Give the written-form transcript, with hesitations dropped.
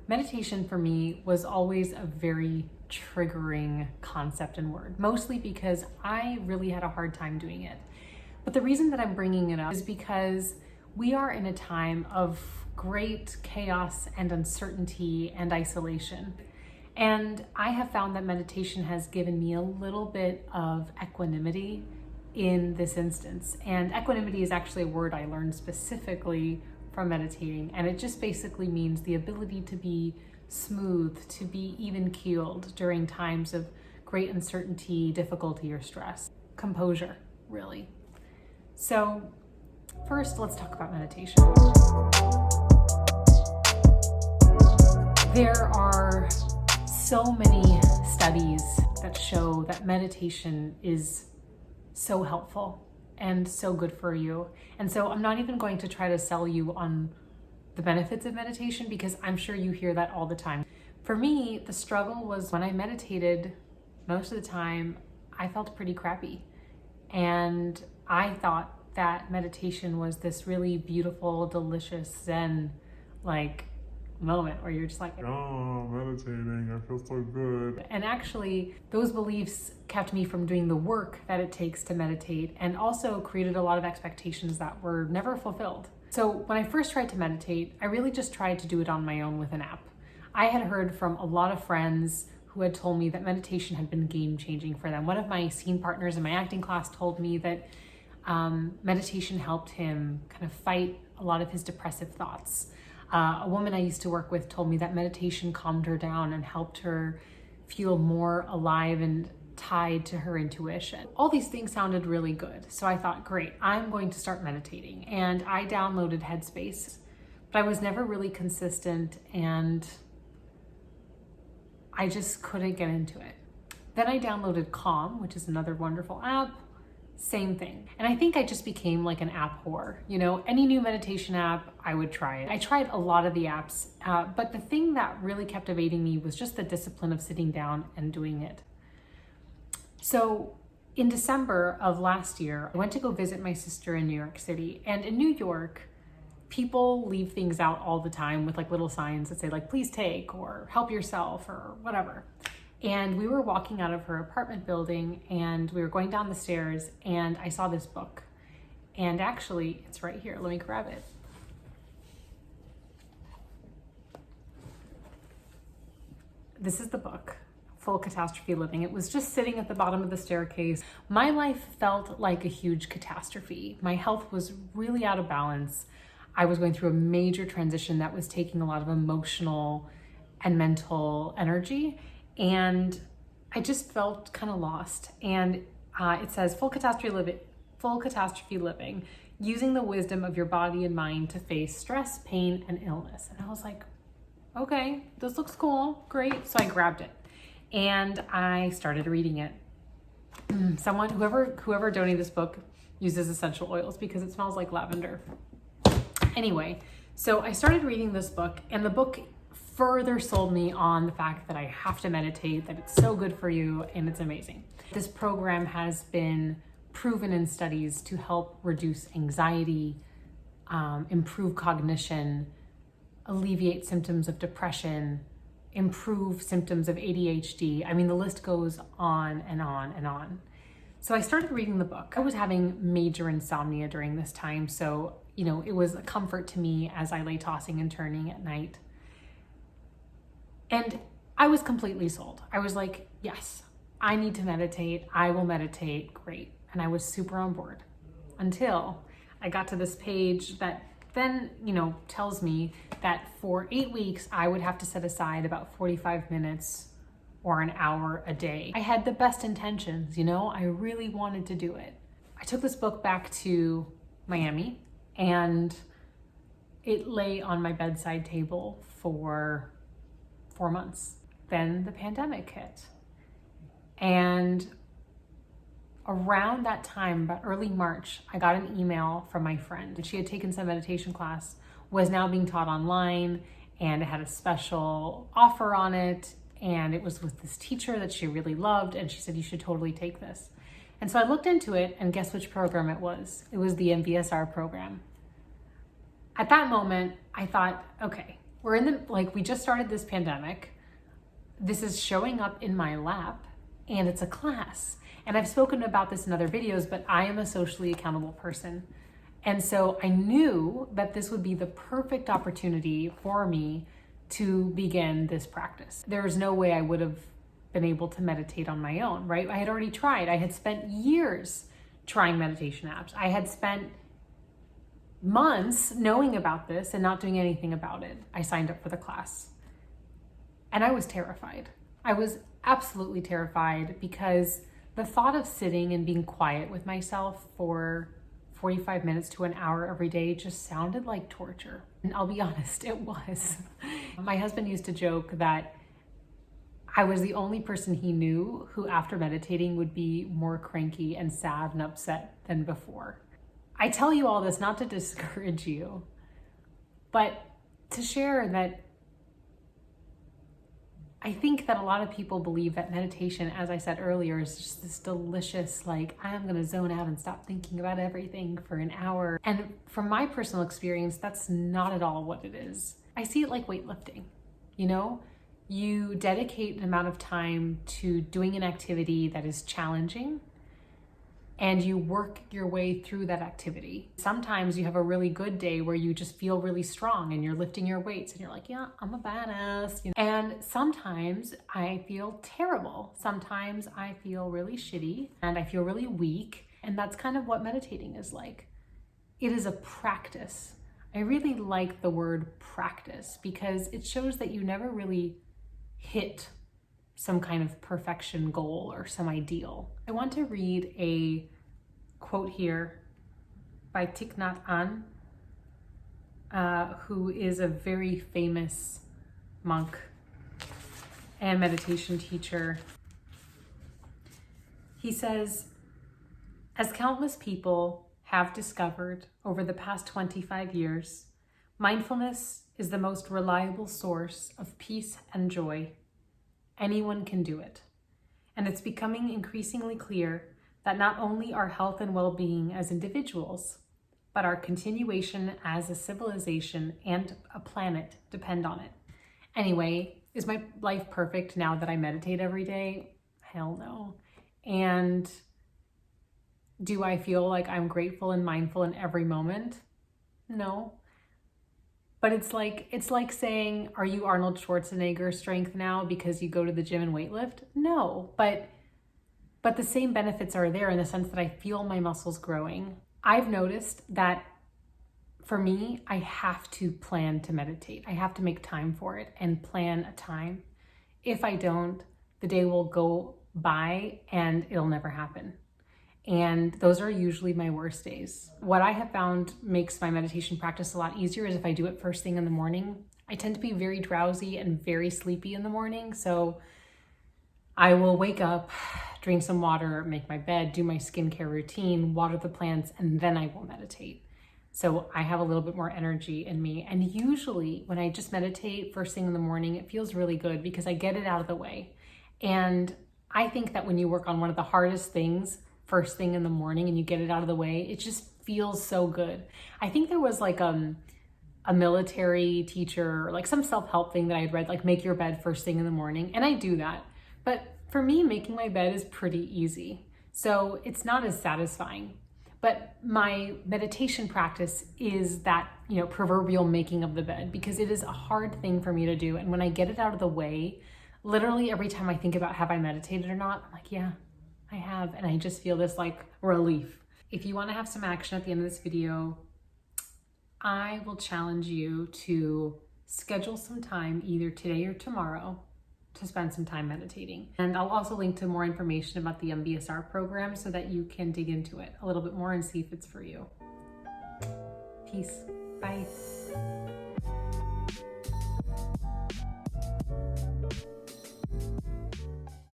Meditation for me was always a very triggering concept and word, mostly because I really had a hard time doing it. But the reason that I'm bringing it up is because we are in a time of great chaos and uncertainty and isolation. And I have found that meditation has given me a little bit of equanimity in this instance. And equanimity is actually a word I learned specifically from meditating. And it just basically means the ability to be smooth, to be even keeled during times of great uncertainty, difficulty, or stress. Composure, really. So first, let's talk about meditation. There are so many studies that show that meditation is so helpful and so good for you. And so I'm not even going to try to sell you on the benefits of meditation because I'm sure you hear that all the time. For me, the struggle was when I meditated, most of the time I felt pretty crappy. And I thought that meditation was this really beautiful, delicious Zen moment where you're just like, oh, meditating, I feel so good. And actually, those beliefs kept me from doing the work that it takes to meditate and also created a lot of expectations that were never fulfilled. So when I first tried to meditate, I really just tried to do it on my own with an app. I had heard from a lot of friends who had told me that meditation had been game-changing for them. One of my scene partners in my acting class told me that meditation helped him kind of fight a lot of his depressive thoughts. A woman I used to work with told me that meditation calmed her down and helped her feel more alive and tied to her intuition. All these things sounded really good. So I thought, great, I'm going to start meditating. And I downloaded Headspace, but I was never really consistent and I just couldn't get into it. Then I downloaded Calm, which is another wonderful app. Same thing. And I think I just became like an app whore. You know, any new meditation app, I would try it. I tried a lot of the apps, but the thing that really kept evading me was just the discipline of sitting down and doing it. So in December of last year, I went to go visit my sister in New York City. And in New York, people leave things out all the time with like little signs that say like, please take, or help yourself, or whatever. And we were walking out of her apartment building and we were going down the stairs and I saw this book. And actually, it's right here. Let me grab it. This is the book, Full Catastrophe Living. It was just sitting at the bottom of the staircase. My life felt like a huge catastrophe. My health was really out of balance. I was going through a major transition that was taking a lot of emotional and mental energy. And I just felt kind of lost. And it says full catastrophe living, using the wisdom of your body and mind to face stress, pain, and illness. And I was like, okay, this looks cool, great. So I grabbed it and I started reading it. Whoever donated this book uses essential oils because it smells like lavender. Anyway, so I started reading this book and the book further sold me on the fact that I have to meditate, that it's so good for you, and it's amazing. This program has been proven in studies to help reduce anxiety, improve cognition, alleviate symptoms of depression, improve symptoms of ADHD. I mean, the list goes on and on and on. So I started reading the book. I was having major insomnia during this time, so it was a comfort to me as I lay tossing and turning at night. And I was completely sold. I was like, yes, I need to meditate. I will meditate. Great. And I was super on board until I got to this page that then, tells me that for 8 weeks, I would have to set aside about 45 minutes or an hour a day. I had the best intentions, I really wanted to do it. I took this book back to Miami and it lay on my bedside table for 4 months. Then the pandemic hit. And around that time, about early March, I got an email from my friend. She had taken some meditation class, was now being taught online, and it had a special offer on it. And it was with this teacher that she really loved. And she said, you should totally take this. And so I looked into it, and guess which program it was? It was the MBSR program. At that moment, I thought, okay, We're in the, like, we just started this pandemic. This is showing up in my lap and it's a class. And I've spoken about this in other videos, but I am a socially accountable person. And so I knew that this would be the perfect opportunity for me to begin this practice. There was no way I would have been able to meditate on my own, right? I had already tried. I had spent years trying meditation apps. I had spent months knowing about this and not doing anything about it. I signed up for the class and I was terrified. I was absolutely terrified because the thought of sitting and being quiet with myself for 45 minutes to an hour every day just sounded like torture. And I'll be honest, it was. My husband used to joke that I was the only person he knew who after meditating would be more cranky and sad and upset than before. I tell you all this not to discourage you, but to share that I think that a lot of people believe that meditation, as I said earlier, is just this delicious, like, I'm gonna zone out and stop thinking about everything for an hour. And from my personal experience, that's not at all what it is. I see it like weightlifting, you know? You dedicate an amount of time to doing an activity that is challenging and you work your way through that activity. Sometimes you have a really good day where you just feel really strong and you're lifting your weights and you're like, yeah, I'm a badass. You know? And sometimes I feel terrible. Sometimes I feel really shitty and I feel really weak. And that's kind of what meditating is like. It is a practice. I really like the word practice because it shows that you never really hit some kind of perfection goal or some ideal. I want to read a quote here by Thich Nhat Hanh, who is a very famous monk and meditation teacher. He says, as countless people have discovered over the past 25 years, mindfulness is the most reliable source of peace and joy. Anyone can do it. And it's becoming increasingly clear that not only our health and well-being as individuals, but our continuation as a civilization and a planet depend on it. Anyway, is my life perfect now that I meditate every day? Hell no. And do I feel like I'm grateful and mindful in every moment? No. But it's like saying, are you Arnold Schwarzenegger strength now because you go to the gym and weightlift? No, but the same benefits are there in the sense that I feel my muscles growing. I've noticed that for me, I have to plan to meditate. I have to make time for it and plan a time. If I don't, the day will go by and it'll never happen. And those are usually my worst days. What I have found makes my meditation practice a lot easier is if I do it first thing in the morning. I tend to be very drowsy and very sleepy in the morning. So I will wake up, drink some water, make my bed, do my skincare routine, water the plants, and then I will meditate. So I have a little bit more energy in me. And usually when I just meditate first thing in the morning, it feels really good because I get it out of the way. And I think that when you work on one of the hardest things first thing in the morning and you get it out of the way, it just feels so good. I think there was like a military teacher, like some self-help thing that I had read, like make your bed first thing in the morning. And I do that. But for me, making my bed is pretty easy. So it's not as satisfying. But my meditation practice is that, proverbial making of the bed because it is a hard thing for me to do. And when I get it out of the way, literally every time I think about have I meditated or not, I'm like, yeah, I have, and I just feel this like relief. If you want to have some action at the end of this video, I will challenge you to schedule some time either today or tomorrow to spend some time meditating. And I'll also link to more information about the MBSR program so that you can dig into it a little bit more and see if it's for you. Peace. Bye.